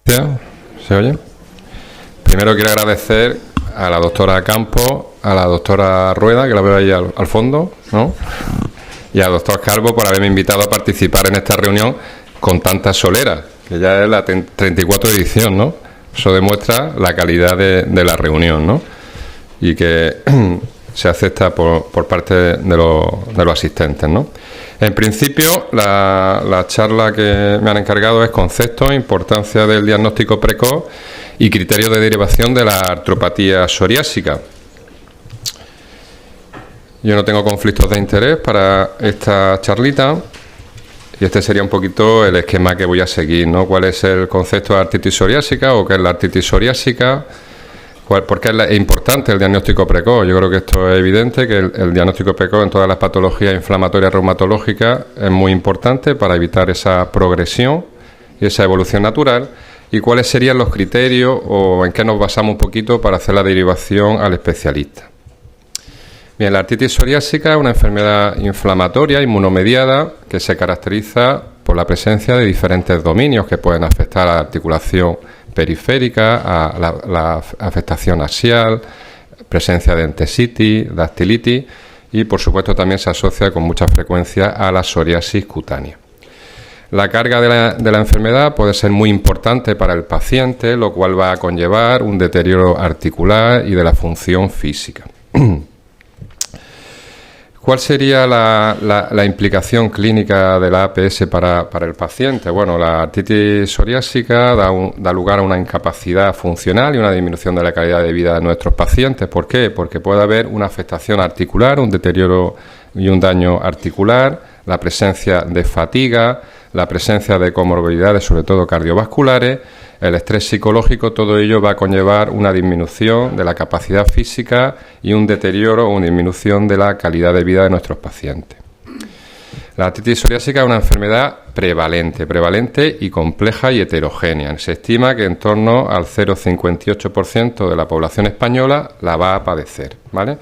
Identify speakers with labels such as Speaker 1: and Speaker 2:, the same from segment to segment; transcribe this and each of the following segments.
Speaker 1: ¿Se oye? Primero quiero agradecer a la doctora Campos, a la doctora Rueda, que la veo ahí al fondo, ¿no? Y al doctor Calvo por haberme invitado a participar en esta reunión con tanta solera, que ya es la 34 edición, ¿no? Eso demuestra la calidad de la reunión, ¿no? Y que se acepta por parte de los asistentes, ¿no? En principio, la charla que me han encargado es conceptos, importancia del diagnóstico precoz y criterios de derivación de la artropatía psoriásica. Yo no tengo conflictos de interés para esta charlita y este sería un poquito el esquema que voy a seguir, ¿no? ¿Cuál es el concepto de artritis psoriásica o qué es la artritis psoriásica? ¿Por qué es importante el diagnóstico precoz? Yo creo que esto es evidente, que el diagnóstico precoz en todas las patologías inflamatorias reumatológicas es muy importante para evitar esa progresión y esa evolución natural. ¿Y cuáles serían los criterios o en qué nos basamos un poquito para hacer la derivación al especialista? Bien, la artritis psoriásica es una enfermedad inflamatoria inmunomediada que se caracteriza por la presencia de diferentes dominios que pueden afectar a la articulación periférica, a la afectación axial, presencia de entesitis, dactilitis y por supuesto también se asocia con mucha frecuencia a la psoriasis cutánea. La carga de la enfermedad puede ser muy importante para el paciente, lo cual va a conllevar un deterioro articular y de la función física. ¿Cuál sería la implicación clínica de la APS para el paciente? Bueno, la artritis psoriásica da lugar a una incapacidad funcional y una disminución de la calidad de vida de nuestros pacientes. ¿Por qué? Porque puede haber una afectación articular, un deterioro y un daño articular, la presencia de fatiga, la presencia de comorbilidades, sobre todo cardiovasculares, el estrés psicológico, todo ello va a conllevar una disminución de la capacidad física y un deterioro o una disminución de la calidad de vida de nuestros pacientes. La artritis psoriásica es una enfermedad prevalente y compleja y heterogénea. Se estima que en torno al 0,58% de la población española la va a padecer, ¿vale?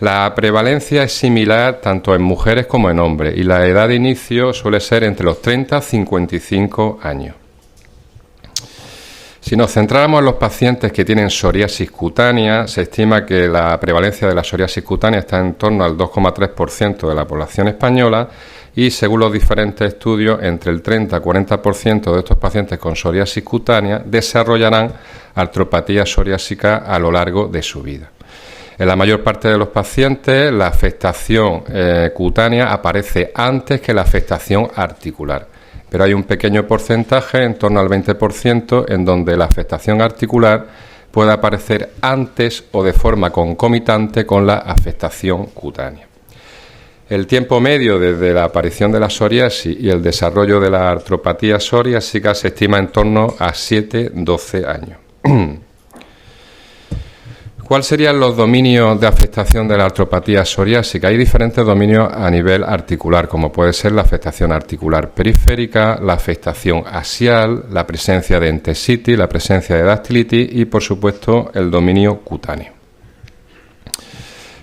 Speaker 1: La prevalencia es similar tanto en mujeres como en hombres y la edad de inicio suele ser entre los 30 y 55 años. Si nos centráramos en los pacientes que tienen psoriasis cutánea, se estima que la prevalencia de la psoriasis cutánea está en torno al 2,3% de la población española y, según los diferentes estudios, entre el 30 y 40% de estos pacientes con psoriasis cutánea desarrollarán artropatía psoriásica a lo largo de su vida. En la mayor parte de los pacientes, la afectación cutánea aparece antes que la afectación articular. Pero hay un pequeño porcentaje, en torno al 20%, en donde la afectación articular puede aparecer antes o de forma concomitante con la afectación cutánea. El tiempo medio desde la aparición de la psoriasis y el desarrollo de la artropatía psoriásica se estima en torno a 7-12 años. ¿Cuáles serían los dominios de afectación de la artropatía psoriásica? Hay diferentes dominios a nivel articular, como puede ser la afectación articular periférica, la afectación axial, la presencia de entesitis, la presencia de dactilitis y, por supuesto, el dominio cutáneo.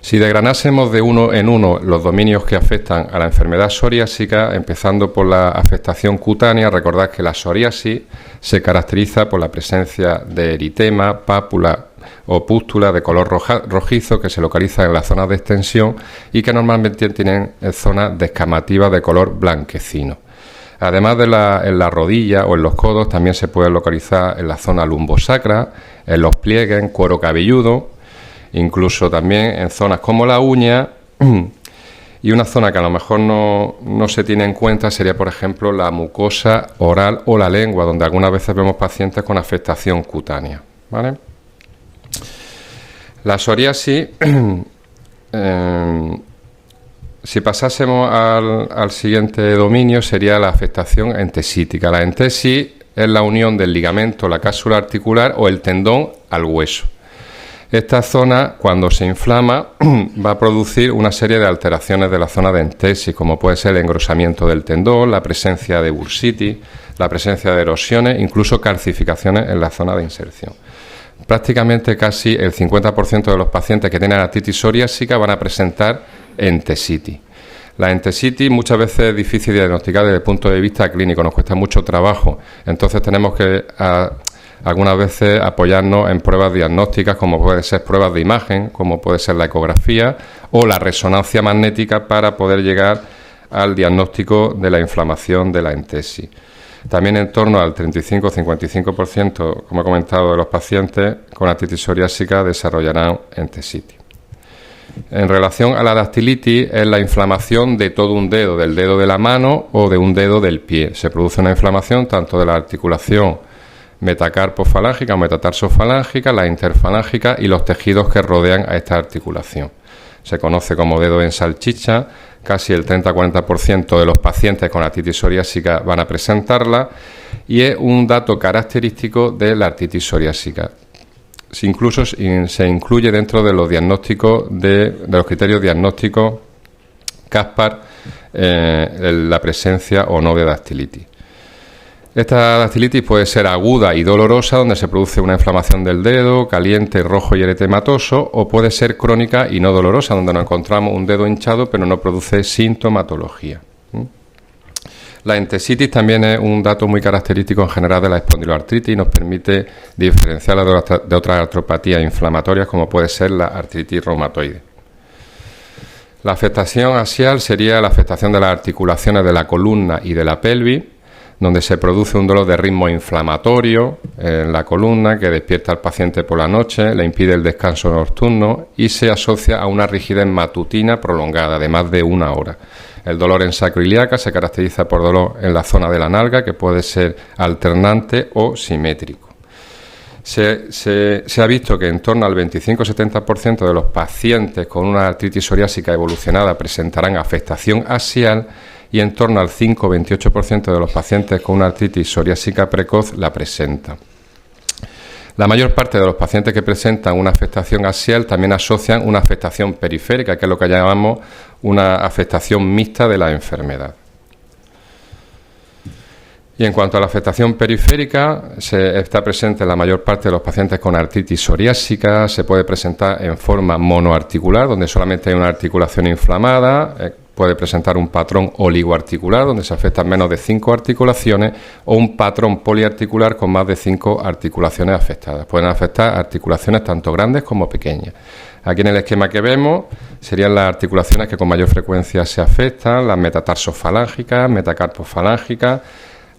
Speaker 1: Si desgranásemos de uno en uno los dominios que afectan a la enfermedad psoriásica, empezando por la afectación cutánea, recordad que la psoriasis se caracteriza por la presencia de eritema, pápula o pústula de color rojizo que se localiza en las zonas de extensión y que normalmente tienen zonas descamativas de color blanquecino. Además de en la rodilla o en los codos, también se puede localizar en la zona lumbosacra, en los pliegues, en cuero cabelludo, incluso también en zonas como la uña. Y una zona que a lo mejor no se tiene en cuenta sería, por ejemplo, la mucosa oral o la lengua, donde algunas veces vemos pacientes con afectación cutánea, ¿vale? La psoriasis, si pasásemos al siguiente dominio, sería la afectación entesítica. La entesis es la unión del ligamento, la cápsula articular o el tendón al hueso. Esta zona, cuando se inflama, va a producir una serie de alteraciones de la zona de entesis, como puede ser el engrosamiento del tendón, la presencia de bursitis, la presencia de erosiones, incluso calcificaciones en la zona de inserción. Prácticamente casi el 50% de los pacientes que tienen artritis psoriásica van a presentar entesitis. La entesitis muchas veces es difícil de diagnosticar desde el punto de vista clínico, nos cuesta mucho trabajo. Entonces tenemos que algunas veces apoyarnos en pruebas diagnósticas, como pueden ser pruebas de imagen, como puede ser la ecografía o la resonancia magnética, para poder llegar al diagnóstico de la inflamación de la entesis. También en torno al 35-55%, como he comentado, de los pacientes con artritis psoriásica desarrollarán entesitis. En relación a la dactilitis, es la inflamación de todo un dedo, del dedo de la mano o de un dedo del pie. Se produce una inflamación tanto de la articulación metacarpofalángica o metatarsofalángica, la interfalángica y los tejidos que rodean a esta articulación. Se conoce como dedo en salchicha. Casi el 30-40% de los pacientes con artritis psoriásica van a presentarla, y es un dato característico de la artritis psoriásica. Incluso se incluye dentro de los diagnósticos de los criterios diagnósticos Caspar la presencia o no de dactilitis. Esta dactilitis puede ser aguda y dolorosa, donde se produce una inflamación del dedo, caliente, rojo y eritematoso, o puede ser crónica y no dolorosa, donde nos encontramos un dedo hinchado pero no produce sintomatología. La entesitis también es un dato muy característico en general de la espondiloartritis y nos permite diferenciarla de otras artropatías inflamatorias, como puede ser la artritis reumatoide. La afectación axial sería la afectación de las articulaciones de la columna y de la pelvis, donde se produce un dolor de ritmo inflamatorio en la columna que despierta al paciente por la noche, le impide el descanso nocturno y se asocia a una rigidez matutina prolongada de más de 1 hora. El dolor en sacroiliaca se caracteriza por dolor en la zona de la nalga, que puede ser alternante o simétrico. Se ha visto que en torno al 25-70% de los pacientes con una artritis psoriásica evolucionada presentarán afectación axial, y en torno al 5-28% de los pacientes con una artritis psoriásica precoz la presenta. La mayor parte de los pacientes que presentan una afectación axial también asocian una afectación periférica, que es lo que llamamos una afectación mixta de la enfermedad. Y en cuanto a la afectación periférica, está presente en la mayor parte de los pacientes con artritis psoriásica. Se puede presentar en forma monoarticular, donde solamente hay una articulación inflamada. Puede presentar un patrón oligoarticular, donde se afectan menos de 5 articulaciones, o un patrón poliarticular con más de 5 articulaciones afectadas. Pueden afectar articulaciones tanto grandes como pequeñas. Aquí en el esquema que vemos serían las articulaciones que con mayor frecuencia se afectan: las metatarsofalángica, metacarpofalángica,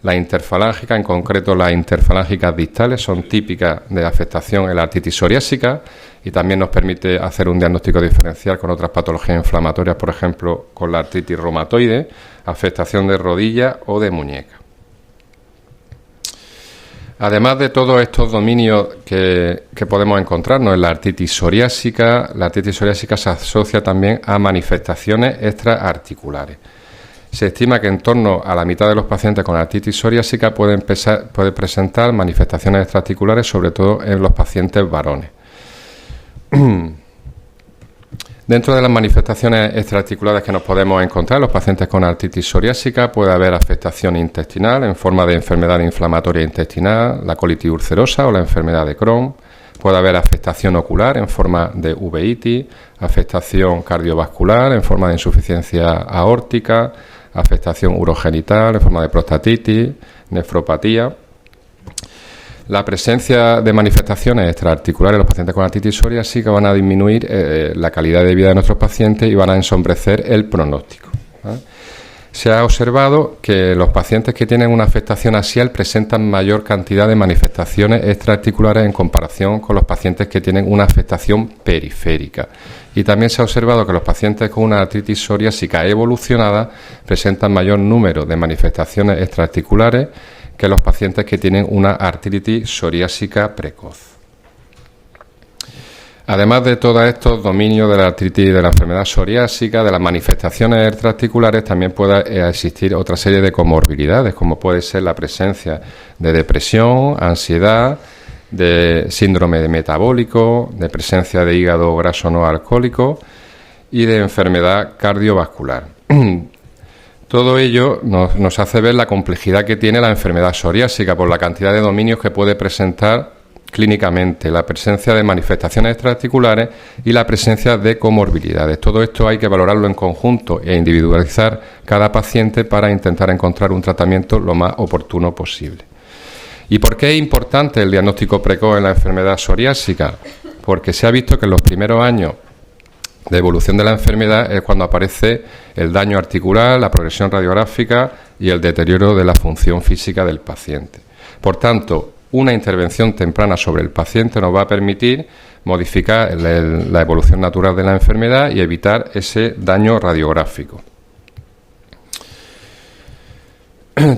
Speaker 1: la interfalángica. En concreto, las interfalángicas distales son típicas de afectación en la artritis psoriásica, y también nos permite hacer un diagnóstico diferencial con otras patologías inflamatorias, por ejemplo, con la artritis reumatoide, afectación de rodilla o de muñeca. Además de todos estos dominios que podemos encontrarnos en la artritis psoriásica se asocia también a manifestaciones extraarticulares. Se estima que en torno a la mitad de los pacientes con artritis psoriásica puede presentar manifestaciones extraarticulares, sobre todo en los pacientes varones. Dentro de las manifestaciones extraarticulares que nos podemos encontrar en los pacientes con artritis psoriásica puede haber afectación intestinal en forma de enfermedad inflamatoria intestinal, la colitis ulcerosa o la enfermedad de Crohn. Puede haber afectación ocular en forma de uveitis, afectación cardiovascular en forma de insuficiencia aórtica, afectación urogenital en forma de prostatitis, nefropatía. La presencia de manifestaciones extraarticulares en los pacientes con artritis psoriásica van a disminuir la calidad de vida de nuestros pacientes y van a ensombrecer el pronóstico. Se ha observado que los pacientes que tienen una afectación axial presentan mayor cantidad de manifestaciones extraarticulares en comparación con los pacientes que tienen una afectación periférica. Y también se ha observado que los pacientes con una artritis psoriásica evolucionada presentan mayor número de manifestaciones extraarticulares que los pacientes que tienen una artritis psoriásica precoz. Además de todos estos dominios de la artritis, de la enfermedad psoriásica, de las manifestaciones extraarticulares, también puede existir otra serie de comorbilidades, como puede ser la presencia de depresión, ansiedad, de síndrome metabólico, de presencia de hígado graso no alcohólico y de enfermedad cardiovascular. Todo ello nos hace ver la complejidad que tiene la enfermedad psoriásica por la cantidad de dominios que puede presentar clínicamente, la presencia de manifestaciones extraarticulares y la presencia de comorbilidades. Todo esto hay que valorarlo en conjunto e individualizar cada paciente para intentar encontrar un tratamiento lo más oportuno posible. ¿Y por qué es importante el diagnóstico precoz en la enfermedad psoriásica? Porque se ha visto que en los primeros años de evolución de la enfermedad es cuando aparece el daño articular, la progresión radiográfica y el deterioro de la función física del paciente. Por tanto, una intervención temprana sobre el paciente nos va a permitir modificar la evolución natural de la enfermedad y evitar ese daño radiográfico.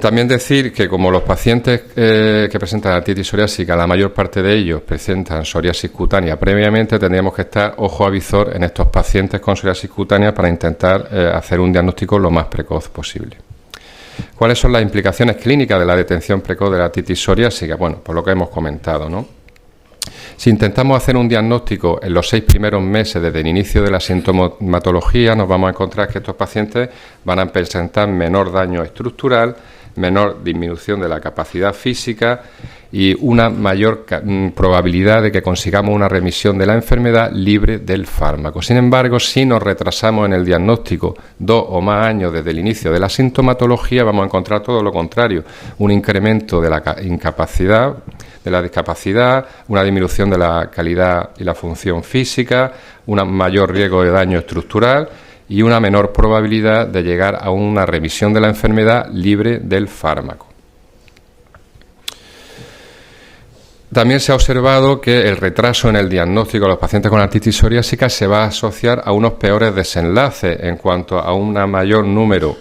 Speaker 1: También decir que como los pacientes que presentan artritis psoriásica, la mayor parte de ellos presentan psoriasis cutánea previamente, tendríamos que estar ojo a visor en estos pacientes con psoriasis cutánea para intentar hacer un diagnóstico lo más precoz posible. ¿Cuáles son las implicaciones clínicas de la detención precoz de la artritis psoriásica? Bueno, por lo que hemos comentado, ¿no? Si intentamos hacer un diagnóstico en los 6 primeros meses desde el inicio de la sintomatología, nos vamos a encontrar que estos pacientes van a presentar menor daño estructural, menor disminución de la capacidad física y una mayor probabilidad de que consigamos una remisión de la enfermedad libre del fármaco. Sin embargo, si nos retrasamos en el diagnóstico 2 o más años desde el inicio de la sintomatología, vamos a encontrar todo lo contrario, un incremento de la incapacidad, de la discapacidad, una disminución de la calidad y la función física, un mayor riesgo de daño estructural y una menor probabilidad de llegar a una remisión de la enfermedad libre del fármaco. También se ha observado que el retraso en el diagnóstico de los pacientes con artritis psoriásica se va a asociar a unos peores desenlaces en cuanto a un mayor número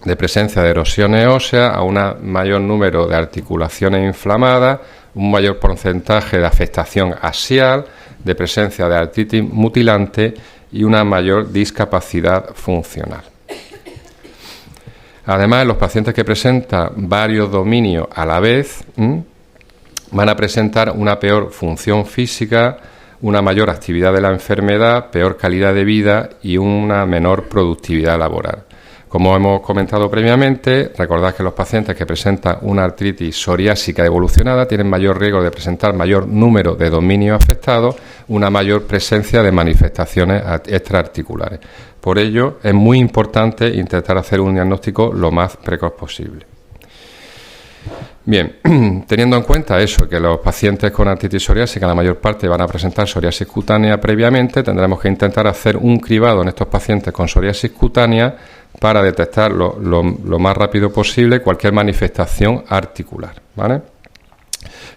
Speaker 1: de presencia de erosiones óseas, a un mayor número de articulaciones inflamadas, un mayor porcentaje de afectación axial, de presencia de artritis mutilante y una mayor discapacidad funcional. Además, los pacientes que presentan varios dominios a la vez van a presentar una peor función física, una mayor actividad de la enfermedad, peor calidad de vida y una menor productividad laboral. Como hemos comentado previamente, recordad que los pacientes que presentan una artritis psoriásica evolucionada tienen mayor riesgo de presentar mayor número de dominios afectados, una mayor presencia de manifestaciones extraarticulares. Por ello, es muy importante intentar hacer un diagnóstico lo más precoz posible. Bien, teniendo en cuenta eso, que los pacientes con artritis psoriásica la mayor parte van a presentar psoriasis cutánea previamente, tendremos que intentar hacer un cribado en estos pacientes con psoriasis cutánea para detectar lo más rápido posible cualquier manifestación articular, ¿vale?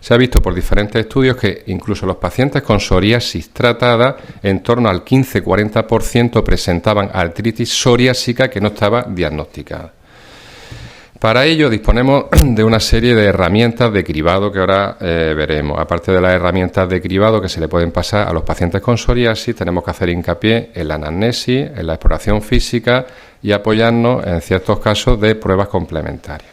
Speaker 1: Se ha visto por diferentes estudios que incluso los pacientes con psoriasis tratada, en torno al 15-40% presentaban artritis psoriásica que no estaba diagnosticada. Para ello disponemos de una serie de herramientas de cribado que ahora veremos. Aparte de las herramientas de cribado que se le pueden pasar a los pacientes con psoriasis, tenemos que hacer hincapié en la anamnesis, en la exploración física y apoyarnos en ciertos casos de pruebas complementarias.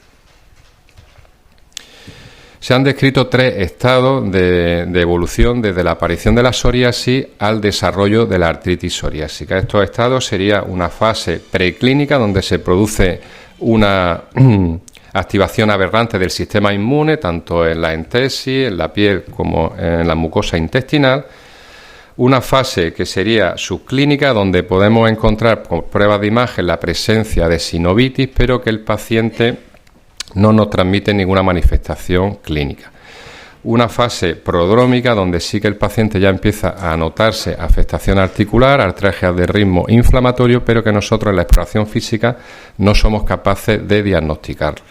Speaker 1: Se han descrito 3 estados de evolución desde la aparición de la psoriasis al desarrollo de la artritis psoriásica. Estos estados sería una fase preclínica donde se produce una activación aberrante del sistema inmune, tanto en la entesis, en la piel como en la mucosa intestinal. Una fase que sería subclínica, donde podemos encontrar por pruebas de imagen la presencia de sinovitis, pero que el paciente no nos transmite ninguna manifestación clínica. Una fase prodrómica, donde sí que el paciente ya empieza a notarse afectación articular, artralgias de ritmo inflamatorio, pero que nosotros en la exploración física no somos capaces de diagnosticarlo.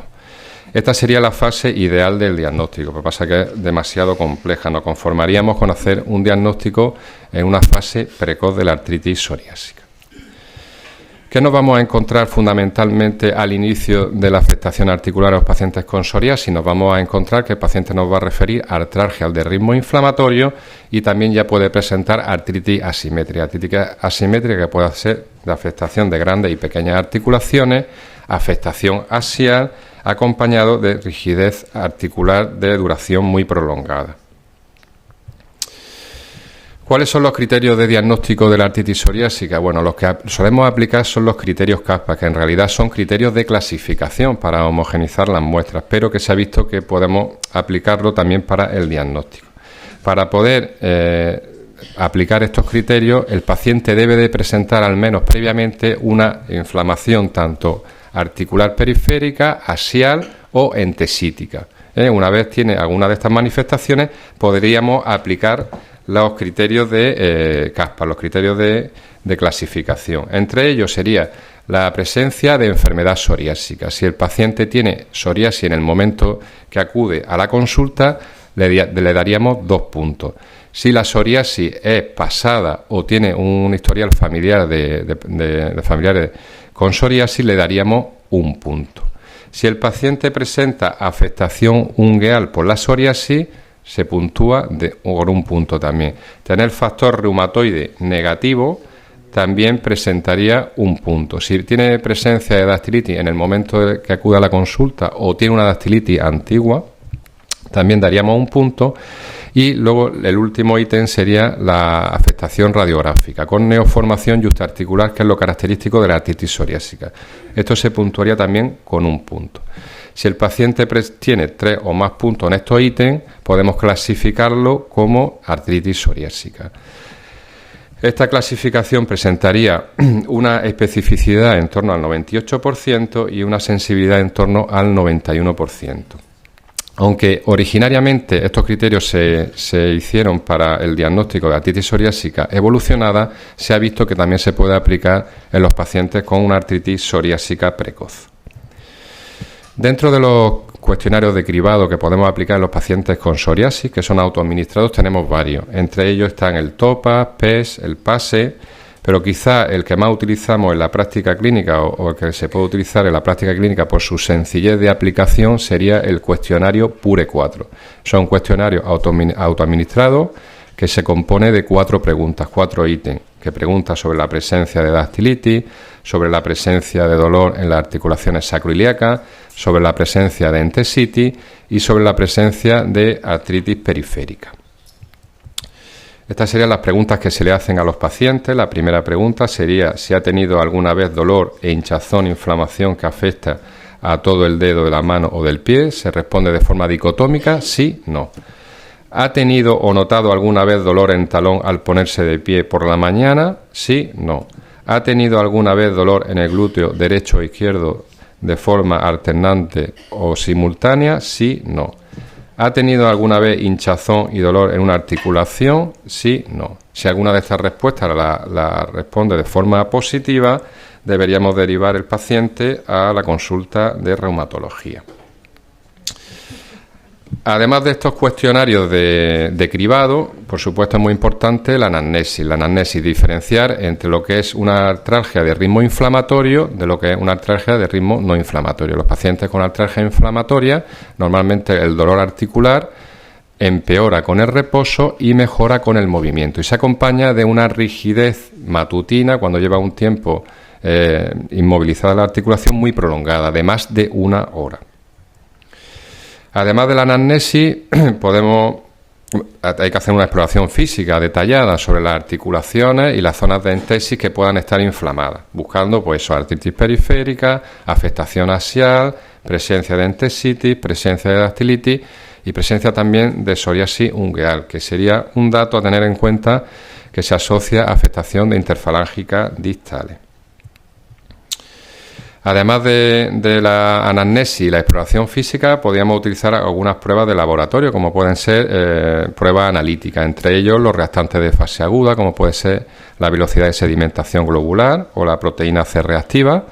Speaker 1: Esta sería la fase ideal del diagnóstico, pero pasa que es demasiado compleja. Nos conformaríamos con hacer un diagnóstico en una fase precoz de la artritis psoriásica. ¿Qué nos vamos a encontrar fundamentalmente al inicio de la afectación articular a los pacientes con psoriasis? Nos vamos a encontrar que el paciente nos va a referir a artralgias de ritmo inflamatorio y también ya puede presentar artritis asimétrica. Artritis asimétrica que puede ser de afectación de grandes y pequeñas articulaciones, afectación axial, acompañado de rigidez articular de duración muy prolongada. ¿Cuáles son los criterios de diagnóstico de la artritis psoriásica? Bueno, los que solemos aplicar son los criterios CASPA, que en realidad son criterios de clasificación para homogeneizar las muestras, pero que se ha visto que podemos aplicarlo también para el diagnóstico. Para poder aplicar estos criterios, el paciente debe de presentar al menos previamente una inflamación tanto articular periférica, axial o entesítica. Una vez tiene alguna de estas manifestaciones, podríamos aplicar los criterios de CASPA, los criterios de clasificación. Entre ellos sería la presencia de enfermedad psoriásica. Si el paciente tiene psoriasis en el momento que acude a la consulta, le daríamos 2 puntos. Si la psoriasis es pasada o tiene un historial familiar de familiares con psoriasis, le daríamos 1 punto. Si el paciente presenta afectación ungueal por la psoriasis, se puntúa por 1 punto también. Tener factor reumatoide negativo también presentaría 1 punto. Si tiene presencia de dactilitis en el momento que acude a la consulta o tiene una dactilitis antigua, también daríamos 1 punto. Y luego el último ítem sería la afectación radiográfica con neoformación yuxtaarticular, que es lo característico de la artritis psoriásica. Esto se puntuaría también con 1 punto. Si el paciente tiene 3 o más puntos en estos ítems, podemos clasificarlo como artritis psoriásica. Esta clasificación presentaría una especificidad en torno al 98% y una sensibilidad en torno al 91%. Aunque originariamente estos criterios se hicieron para el diagnóstico de artritis psoriásica evolucionada, se ha visto que también se puede aplicar en los pacientes con una artritis psoriásica precoz. Dentro de los cuestionarios de cribado que podemos aplicar en los pacientes con psoriasis, que son autoadministrados, tenemos varios. Entre ellos están el TOPA, PES, el PASE, pero quizá el que más utilizamos en la práctica clínica o el que se puede utilizar en la práctica clínica por su sencillez de aplicación sería el cuestionario PURE4. Son un cuestionario autoadministrado que se compone de 4 preguntas, 4 ítems, que pregunta sobre la presencia de dactilitis, sobre la presencia de dolor en las articulaciones sacroiliacas, sobre la presencia de entesitis y sobre la presencia de artritis periférica. Estas serían las preguntas que se le hacen a los pacientes. La primera pregunta sería si ha tenido alguna vez dolor e hinchazón, inflamación que afecta a todo el dedo de la mano o del pie. Se responde de forma dicotómica, sí, no. ¿Ha tenido o notado alguna vez dolor en talón al ponerse de pie por la mañana? Sí, no. ¿Ha tenido alguna vez dolor en el glúteo derecho o izquierdo de forma alternante o simultánea? Sí, no. ¿Ha tenido alguna vez hinchazón y dolor en una articulación? Sí, no. Si alguna de estas respuestas la responde de forma positiva, deberíamos derivar el paciente a la consulta de reumatología. Además de estos cuestionarios de cribado, por supuesto es muy importante la anamnesis. La anamnesis, diferenciar entre lo que es una artralgia de ritmo inflamatorio de lo que es una artralgia de ritmo no inflamatorio. Los pacientes con artralgia inflamatoria, normalmente el dolor articular empeora con el reposo y mejora con el movimiento. Y se acompaña de una rigidez matutina cuando lleva un tiempo inmovilizada la articulación muy prolongada, de más de 1 hora. Además de la anamnesis, hay que hacer una exploración física detallada sobre las articulaciones y las zonas de entesis que puedan estar inflamadas, buscando pues artritis periférica, afectación axial, presencia de entesitis, presencia de dactilitis y presencia también de psoriasis ungueal, que sería un dato a tener en cuenta que se asocia a afectación de interfalángica distales. Además de la anamnesis y la exploración física, podríamos utilizar algunas pruebas de laboratorio, como pueden ser pruebas analíticas, entre ellos los reactantes de fase aguda, como puede ser la velocidad de sedimentación globular o la proteína C reactiva.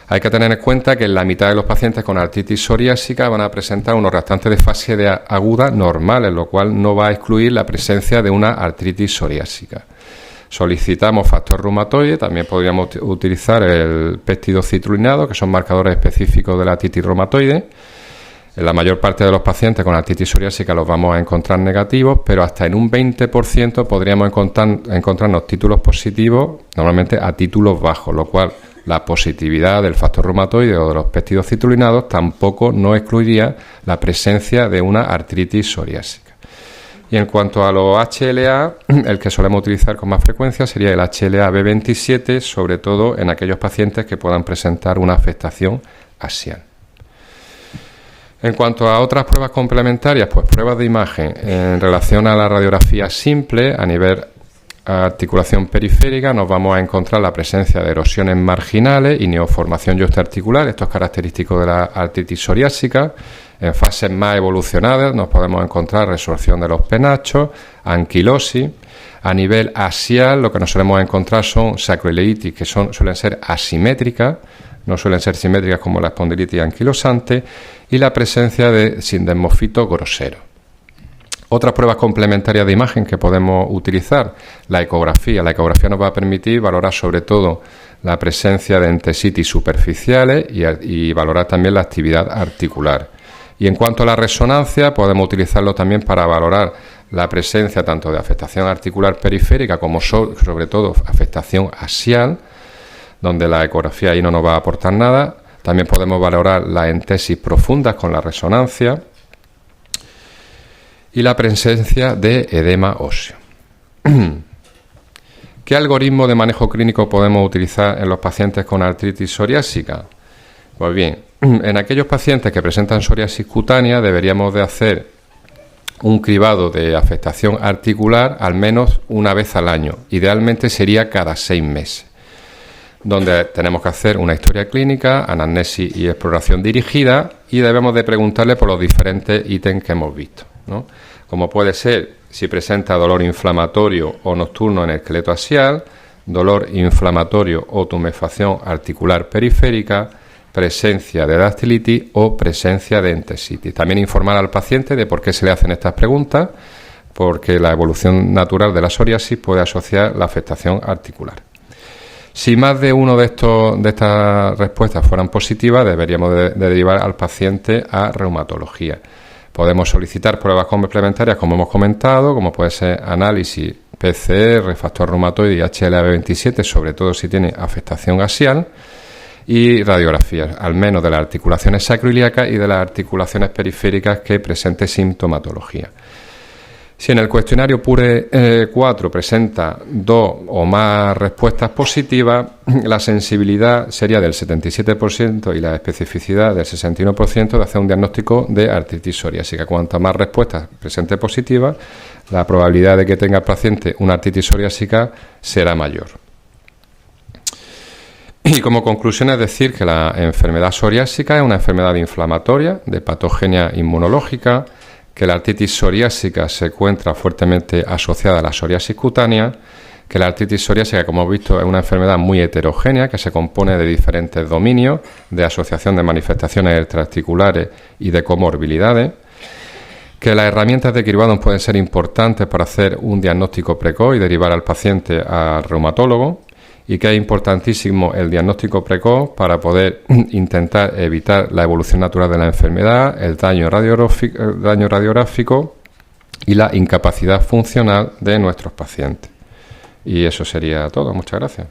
Speaker 1: Hay que tener en cuenta que en la mitad de los pacientes con artritis psoriásica van a presentar unos reactantes de fase aguda normales, lo cual no va a excluir la presencia de una artritis psoriásica. Solicitamos factor reumatoide, también podríamos utilizar el péptido citrulinado, que son marcadores específicos de la artritis reumatoide. En la mayor parte de los pacientes con artritis psoriásica los vamos a encontrar negativos, pero hasta en un 20% podríamos encontrarnos títulos positivos, normalmente a títulos bajos, lo cual la positividad del factor reumatoide o de los péptidos citrulinados tampoco no excluiría la presencia de una artritis psoriásica. Y en cuanto a los HLA, el que solemos utilizar con más frecuencia sería el HLA-B27, sobre todo en aquellos pacientes que puedan presentar una afectación axial. En cuanto a otras pruebas complementarias, pues pruebas de imagen en relación a la radiografía simple a nivel articulación periférica nos vamos a encontrar la presencia de erosiones marginales y neoformación yuxtaarticular. Esto es característico de la artritis psoriásica. En fases más evolucionadas nos podemos encontrar resorción de los penachos, anquilosis. A nivel axial lo que nos solemos encontrar son sacroileitis que suelen ser asimétricas, no suelen ser simétricas como la espondilitis anquilosante, y la presencia de sindesmófitos groseros. Otras pruebas complementarias de imagen que podemos utilizar, la ecografía. La ecografía nos va a permitir valorar sobre todo la presencia de entesitis superficiales y valorar también la actividad articular. Y en cuanto a la resonancia, podemos utilizarlo también para valorar la presencia tanto de afectación articular periférica como sobre todo afectación axial, donde la ecografía ahí no nos va a aportar nada. También podemos valorar las entesis profundas con la resonancia y la presencia de edema óseo. ¿Qué algoritmo de manejo clínico podemos utilizar en los pacientes con artritis psoriásica? Pues bien, en aquellos pacientes que presentan psoriasis cutánea deberíamos de hacer un cribado de afectación articular al menos una vez al año. Idealmente sería cada 6 meses, donde tenemos que hacer una historia clínica, anamnesis y exploración dirigida, y debemos de preguntarle por los diferentes ítems que hemos visto, ¿no? Como puede ser si presenta dolor inflamatorio o nocturno en el esqueleto axial, dolor inflamatorio o tumefacción articular periférica, presencia de dactilitis o presencia de entesitis. También informar al paciente de por qué se le hacen estas preguntas, porque la evolución natural de la psoriasis puede asociar la afectación articular. Si más de uno de estas respuestas fueran positivas, deberíamos de derivar al paciente a reumatología. Podemos solicitar pruebas complementarias, como hemos comentado, como puede ser análisis PCR, factor reumatoide y HLA-B27, sobre todo si tiene afectación axial, y radiografías, al menos de las articulaciones sacroiliacas y de las articulaciones periféricas que presente sintomatología. Si en el cuestionario PURE 4 presenta 2 o más respuestas positivas, la sensibilidad sería del 77% y la especificidad del 61% de hacer un diagnóstico de artritis psoriásica. Cuanto más respuestas presente positivas, la probabilidad de que tenga el paciente una artritis psoriásica será mayor. Y como conclusión es decir que la enfermedad psoriásica es una enfermedad inflamatoria de patogenia inmunológica, que la artritis psoriásica se encuentra fuertemente asociada a la psoriasis cutánea, que la artritis psoriásica, como hemos visto, es una enfermedad muy heterogénea que se compone de diferentes dominios, de asociación de manifestaciones extraarticulares y de comorbilidades, que las herramientas de cribado pueden ser importantes para hacer un diagnóstico precoz y derivar al paciente al reumatólogo, y que es importantísimo el diagnóstico precoz para poder intentar evitar la evolución natural de la enfermedad, el daño radiográfico y la incapacidad funcional de nuestros pacientes. Y eso sería todo. Muchas gracias.